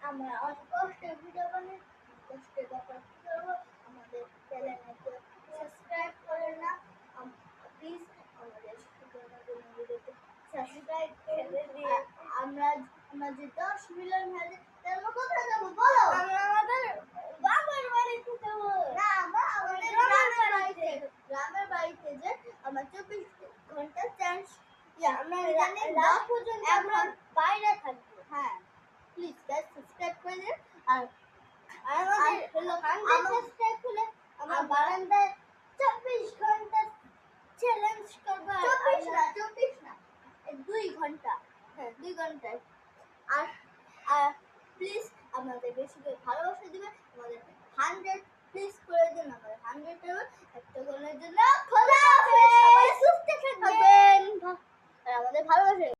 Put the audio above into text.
আমরা অনেক কষ্টে ভিডিও বানাই, কষ্টের ব্যাপার কি করবো, আমাদের চ্যানেলকে সাবস্ক্রাইব করে না প্লিজ, আমাদের ভিডিওতে সাবস্ক্রাইব করে দিয়ে আমরা যে 10 মিলিয়ন হয়ে যায় তাহলে কোথায় যাবো বলো? আমরা আমাদের বাবার বাড়িতে যাবো। না, আমরা আমাদের গ্রামের বাড়িতে যে আমরা 24 ঘন্টা চান্স আমরা জানি না পর্যন্ত আমরা বাইরে থাকবো। হ্যাঁ, প্লিজ গাইস সাবস্ক্রাইব করে দিন। আর আমাদের সাবস্ক্রাইব করলে আমরা বারান্দায় 24 ঘন্টা চ্যালেঞ্জ করব। 24 না 2 ঘন্টা। হ্যাঁ, 2 ঘন্টা। আর প্লিজ আমাদের বেশি করে ভালোবাসা দিবেন। আমাদের 100 প্লিজ করে দিন। আমাদের 100 এর একটা গোলের জন্য খোদা হাফেজ। সবাই সুস্থ থাকবেন আর আমাদের ভালোবাসা